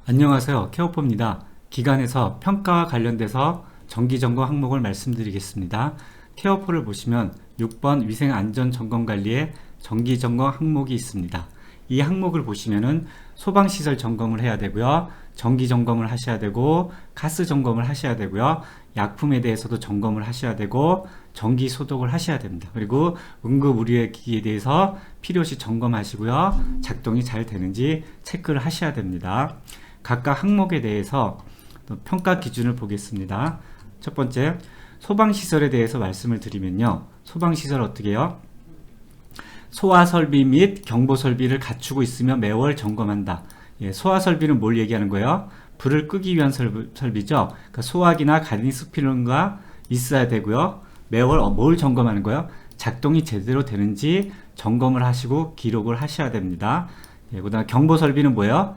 안녕하세요. 케어포입니다. 기관에서 평가와 관련돼서 정기점검 항목을 말씀드리겠습니다. 케어포를 보시면 6번 위생안전점검관리에 정기점검 항목이 있습니다. 이 항목을 보시면은 소방시설 점검을 해야 되고요. 정기점검을 하셔야 되고 가스 점검을 하셔야 되고요. 약품에 대해서도 점검을 하셔야 되고 정기 소독을 하셔야 됩니다. 그리고 응급의료기기에 대해서 필요시 점검하시고요. 작동이 잘 되는지 체크를 하셔야 됩니다. 각각 항목에 대해서 평가 기준을 보겠습니다. 첫 번째, 소방시설에 대해서 말씀을 드리면요. 소방시설 어떻게 해요? 소화설비 및 경보설비를 갖추고 있으며 매월 점검한다. 소화설비는 뭘 얘기하는 거예요? 불을 끄기 위한 설비죠. 그러니까 소화기나 가스필름가 있어야 되고요. 매월 뭘 점검하는 거예요? 작동이 제대로 되는지 점검을 하시고 기록을 하셔야 됩니다. 그다음 경보설비는 뭐예요?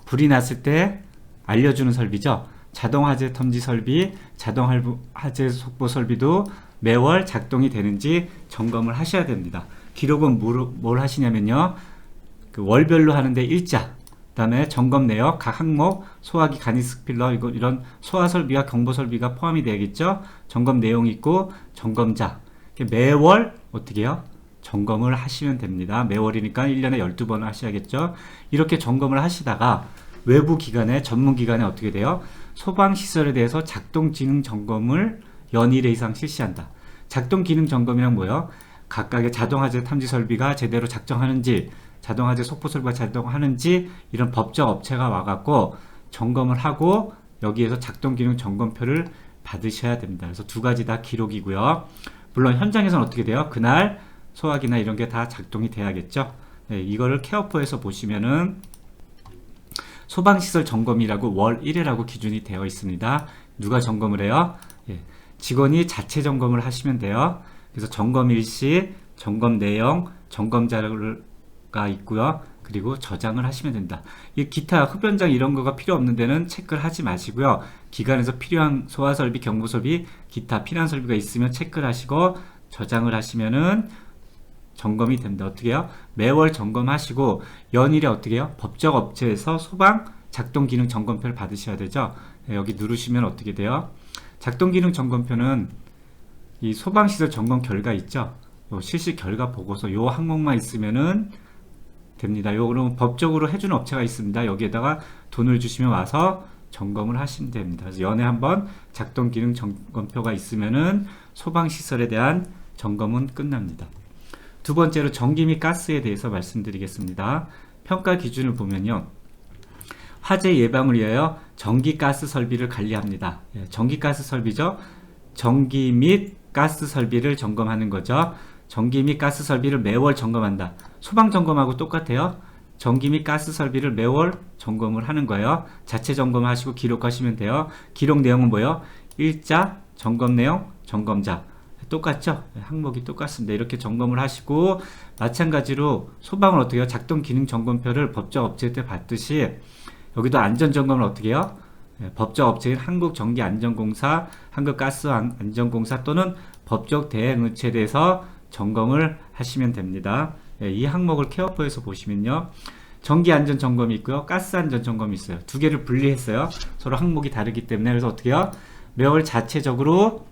불이 났을 때 알려주는 설비죠. 자동화재 탐지 설비, 자동화재 속보 설비도 매월 작동이 되는지 점검을 하셔야 됩니다. 기록은 뭘 하시냐면요. 그 월별로 하는데 일자, 그 다음에 점검 내역, 각 항목, 소화기, 가니스필러, 이런 소화 설비와 경보 설비가 포함이 되겠죠. 점검 내용이 있고, 점검자. 매월 어떻게 해요? 점검을 하시면 됩니다. 매월이니까 1년에 12번을 하셔야겠죠. 이렇게 점검을 하시다가 외부 기관에, 전문 기관에 어떻게 돼요? 소방시설에 대해서 작동 기능 점검을 연일회 이상 실시한다. 작동 기능 점검이란 뭐예요? 각각의 자동화재 탐지 설비가 제대로 작동하는지, 자동화재 속보 설비가 작동하는지 이런 법적 업체가 와갖고 점검을 하고 여기에서 작동 기능 점검표를 받으셔야 됩니다. 그래서 두 가지 다 기록이고요. 물론 현장에서는 어떻게 돼요? 그날 소화기나 이런 게 다 작동이 돼야겠죠. 네, 이거를 케어포에서 보시면은 소방시설 점검이라고 월 1회라고 기준이 되어 있습니다. 누가 점검을 해요? 직원이 자체 점검을 하시면 돼요. 그래서 점검 일시, 점검 내용, 점검 자료가 있고요. 그리고 저장을 하시면 된다. 이 기타 흡연장 이런 거가 필요 없는 데는 체크를 하지 마시고요. 기관에서 필요한 소화설비, 경보설비, 기타 피난설비가 있으면 체크를 하시고 저장을 하시면은 점검이 됩니다. 어떻게 해요? 매월 점검하시고 연일에 어떻게 해요? 법적 업체에서 소방 작동 기능 점검표를 받으셔야 되죠. 여기 누르시면 어떻게 돼요? 작동 기능 점검표는 이 소방시설 점검 결과 있죠. 실시 결과 보고서 요 항목만 있으면은 됩니다. 요거는 법적으로 해주는 업체가 있습니다. 여기에다가 돈을 주시면 와서 점검을 하시면 됩니다. 그래서 연에 한번 작동 기능 점검표가 있으면은 소방시설에 대한 점검은 끝납니다. 두 번째로 전기 및 가스에 대해서 말씀드리겠습니다. 평가 기준을 보면요. 화재 예방을 위하여 전기 가스 설비를 관리합니다. 전기 가스 설비죠. 전기 및 가스 설비를 점검하는 거죠. 전기 및 가스 설비를 매월 점검한다. 소방 점검하고 똑같아요. 전기 및 가스 설비를 매월 점검을 하는 거예요. 자체 점검하시고 기록하시면 돼요. 기록 내용은 뭐예요? 일자, 점검 내용, 점검자. 똑같죠? 항목이 똑같습니다. 이렇게 점검을 하시고 마찬가지로 소방을 어떻게 해요? 작동 기능 점검표를 법적 업체 때 받듯이 여기도 안전점검을 어떻게 해요? 법적 업체인 한국전기안전공사, 한국가스안전공사 또는 법적 대행업체에 대해서 점검을 하시면 됩니다. 이 항목을 케어포에서 보시면요. 전기안전점검이 있고요. 가스안전점검이 있어요. 두 개를 분리했어요. 서로 항목이 다르기 때문에. 그래서 어떻게 해요? 매월 자체적으로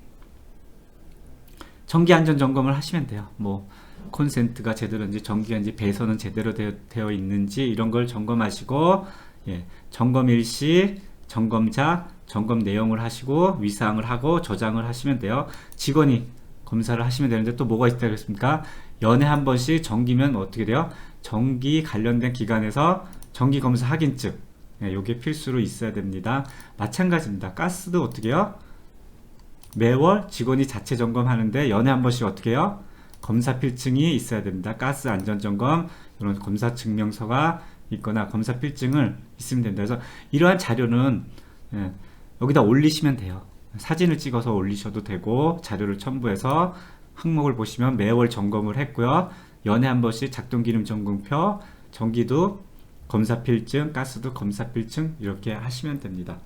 전기안전점검을 하시면 돼요. 뭐 콘센트가 제대로인지 전기인지 배선은 제대로 되어 있는지 이런 걸 점검하시고 점검 일시, 점검자, 점검 내용을 하시고 위사항을 하고 저장을 하시면 돼요. 직원이 검사를 하시면 되는데 또 뭐가 있다고 했습니까? 연에 한 번씩 정기면 어떻게 돼요? 전기 관련된 기관에서 정기검사 확인증 요게 필수로 있어야 됩니다. 마찬가지입니다. 가스도 어떻게 해요? 매월 직원이 자체 점검하는데 연에 한 번씩 어떻게 해요? 검사 필증이 있어야 됩니다. 가스 안전점검 이런 검사 증명서가 있거나 검사 필증을 있으면 됩니다. 그래서 이러한 자료는 여기다 올리시면 돼요. 사진을 찍어서 올리셔도 되고 자료를 첨부해서 항목을 보시면 매월 점검을 했고요. 연에 한 번씩 작동 기능 점검표, 전기도 검사 필증, 가스도 검사 필증 이렇게 하시면 됩니다.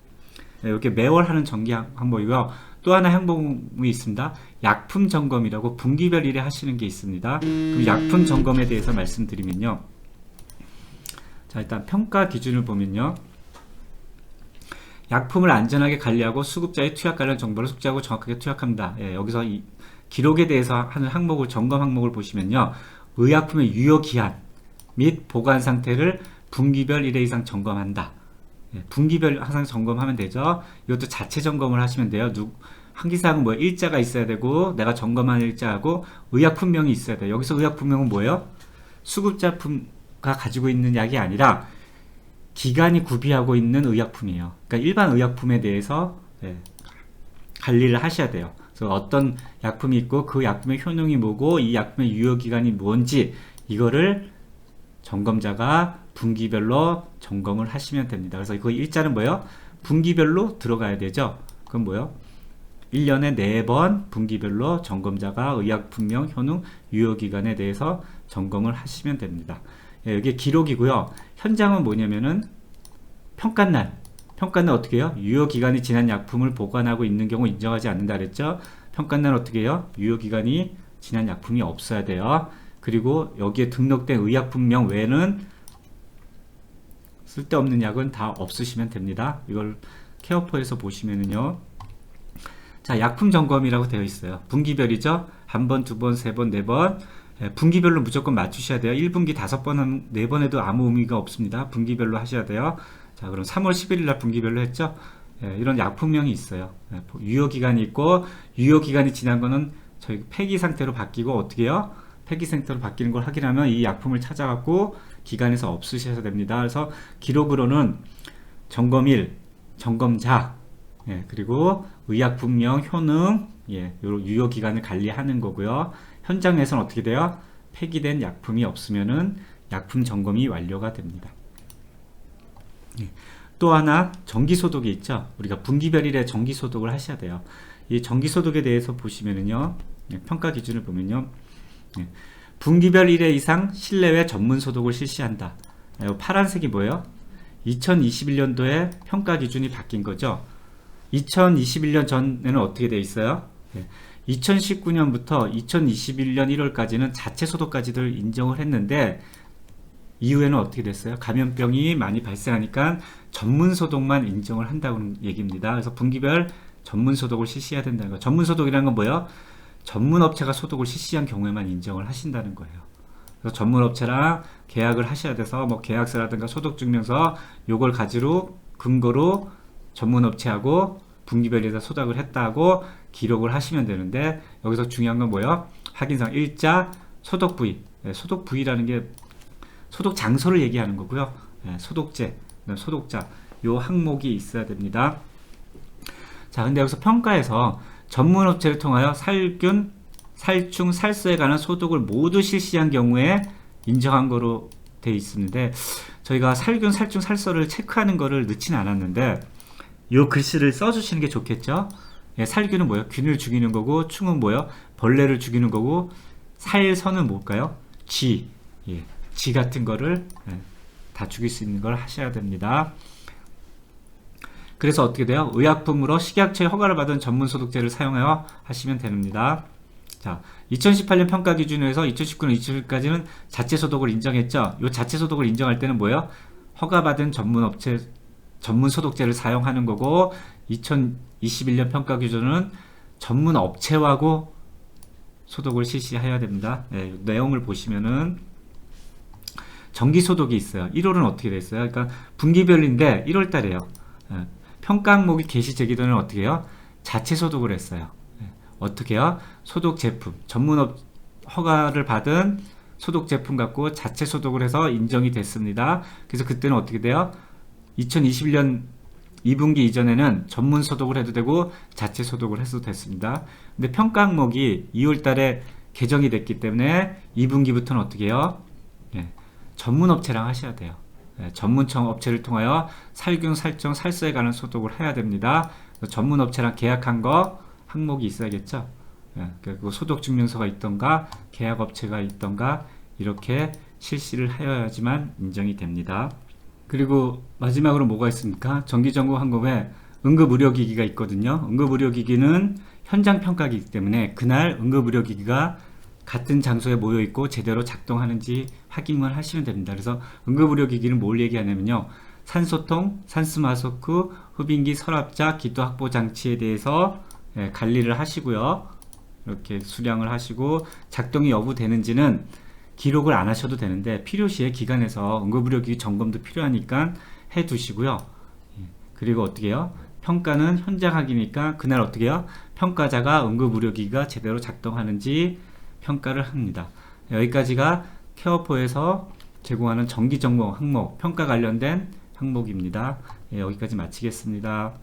이렇게 매월 하는 정기 항목이고요. 또 하나 항목이 있습니다. 약품 점검이라고 분기별 1회 하시는 게 있습니다. 그 약품 점검에 대해서 말씀드리면요. 자, 일단 평가 기준을 보면요. 약품을 안전하게 관리하고 수급자의 투약 관련 정보를 숙지하고 정확하게 투약합니다. 예, 여기서 이 기록에 대해서 하는 항목을 점검 항목을 보시면요. 의약품의 유효기한 및 보관 상태를 분기별 1회 이상 점검한다. 예, 분기별 항상 점검하면 되죠. 이것도 자체 점검을 하시면 돼요. 항기사항은 뭐 일자가 있어야 되고 내가 점검한 일자하고 의약품명이 있어야 돼요. 여기서 의약품명은 뭐예요? 수급자가 가지고 있는 약이 아니라 기관이 구비하고 있는 의약품이에요. 그러니까 일반 의약품에 대해서 관리를 하셔야 돼요. 그래서 어떤 약품이 있고 그 약품의 효능이 뭐고 이 약품의 유효기간이 뭔지 이거를 점검자가 분기별로 점검을 하시면 됩니다. 그래서 그 일자는 뭐예요? 분기별로 들어가야 되죠. 그건 뭐예요? 1년에 4번 분기별로 점검자가 의약품명, 효능, 유효기간에 대해서 점검을 하시면 됩니다. 이게 기록이고요. 현장은 뭐냐면은 평가날 어떻게 해요? 유효기간이 지난 약품을 보관하고 있는 경우 인정하지 않는다 그랬죠? 평가날 어떻게 해요? 유효기간이 지난 약품이 없어야 돼요. 그리고 여기에 등록된 의약품명 외에는 쓸데없는 약은 다 없으시면 됩니다. 이걸 케어포에서 보시면은요. 자, 약품 점검이라고 되어 있어요. 분기별이죠? 한 번, 두 번, 세 번, 네 번. 분기별로 무조건 맞추셔야 돼요. 1분기 5번, 4번 해도 아무 의미가 없습니다. 분기별로 하셔야 돼요. 자, 그럼 3월 11일 날 분기별로 했죠? 이런 약품명이 있어요. 유효기간이 있고, 유효기간이 지난 거는 저희 폐기 상태로 바뀌고, 어떻게 해요? 폐기 상태로 바뀌는 걸 확인하면 이 약품을 찾아갖고 기관에서 없으셔야 됩니다. 그래서 기록으로는 점검일, 점검자, 그리고 의약품명, 효능, 유효기간을 관리하는 거고요. 현장에서는 어떻게 돼요? 폐기된 약품이 없으면은 약품 점검이 완료가 됩니다. 또 하나 정기소독이 있죠. 우리가 분기별일에 정기소독을 하셔야 돼요. 이 정기소독에 대해서 보시면은요, 평가 기준을 보면요, 분기별 1회 이상 실내외 전문 소독을 실시한다. 파란색이 뭐예요? 2021년도에 평가 기준이 바뀐 거죠. 2021년 전에는 어떻게 되어 있어요? 2019년부터 2021년 1월까지는 자체 소독까지들 인정을 했는데 이후에는 어떻게 됐어요? 감염병이 많이 발생하니까 전문 소독만 인정을 한다는 얘기입니다. 그래서 분기별 전문 소독을 실시해야 된다는 거. 전문 소독이라는 건 뭐예요? 전문 업체가 소독을 실시한 경우에만 인정을 하신다는 거예요. 그래서 전문 업체랑 계약을 하셔야 돼서 뭐 계약서라든가 소독 증명서 요걸 가지고 근거로 전문 업체하고 분기별에서 소독을 했다고 기록을 하시면 되는데 여기서 중요한 건 뭐예요? 확인상 일자, 소독 부위. 소독 부위라는 게 소독 장소를 얘기하는 거고요. 소독제, 소독자 요 항목이 있어야 됩니다. 자, 근데 여기서 평가에서 전문 업체를 통하여 살균, 살충, 살수에 관한 소독을 모두 실시한 경우에 인정한 거로 되어 있는데 저희가 살균, 살충, 살수를 체크하는 거를 넣지는 않았는데 요 글씨를 써주시는 게 좋겠죠. 살균은 뭐예요? 균을 죽이는 거고, 충은 뭐예요? 벌레를 죽이는 거고, 살선은 뭘까요? 쥐, 쥐 같은 거를 다 죽일 수 있는 걸 하셔야 됩니다. 그래서 어떻게 돼요? 의약품으로 식약처에 허가를 받은 전문 소독제를 사용하여 하시면 됩니다. 자, 2018년 평가 기준에서 2019년 2020까지는 자체 소독을 인정했죠. 이 자체 소독을 인정할 때는 뭐예요? 허가받은 전문 소독제를 사용하는 거고 2021년 평가 기준은 전문 업체하고 소독을 실시해야 됩니다. 내용을 보시면은 정기 소독이 있어요. 1월은 어떻게 됐어요? 그러니까 분기별인데 1월 달에요. 평가 항목이 게시 제기되는 어떻게 해요? 자체 소독을 했어요. 어떻게 해요? 소독 제품, 전문업 허가를 받은 소독 제품 갖고 자체 소독을 해서 인정이 됐습니다. 그래서 그때는 어떻게 돼요? 2021년 2분기 이전에는 전문 소독을 해도 되고 자체 소독을 해도 됐습니다. 근데 평가 항목이 2월 달에 개정이 됐기 때문에 2분기부터는 어떻게 해요? 전문 업체랑 하셔야 돼요. 전문청 업체를 통하여 살균, 살정, 살수에 관한 소독을 해야 됩니다. 전문 업체랑 계약한 거 항목이 있어야겠죠. 그리고 소독 증명서가 있던가 계약 업체가 있던가 이렇게 실시를 하여야지만 인정이 됩니다. 그리고 마지막으로 뭐가 있습니까? 정기점검 항목에 응급의료기기가 있거든요. 응급의료기기는 현장평가기이기 때문에 그날 응급의료기기가 같은 장소에 모여 있고 제대로 작동하는지 확인을 하시면 됩니다. 그래서 응급의료기기는 뭘 얘기하냐면요. 산소통, 산수마스크, 흡인기, 서랍자, 기도 확보 장치에 대해서 관리를 하시고요. 이렇게 수량을 하시고 작동이 여부되는지는 기록을 안 하셔도 되는데 필요시에 기관에서 응급의료기기 점검도 필요하니까 해 두시고요. 그리고 어떻게 해요? 평가는 현장 확인이니까 그날 어떻게 해요? 평가자가 응급의료기기가 제대로 작동하는지 평가를 합니다. 여기까지가 케어포에서 제공하는 정기점검 항목, 평가 관련된 항목입니다. 여기까지 마치겠습니다.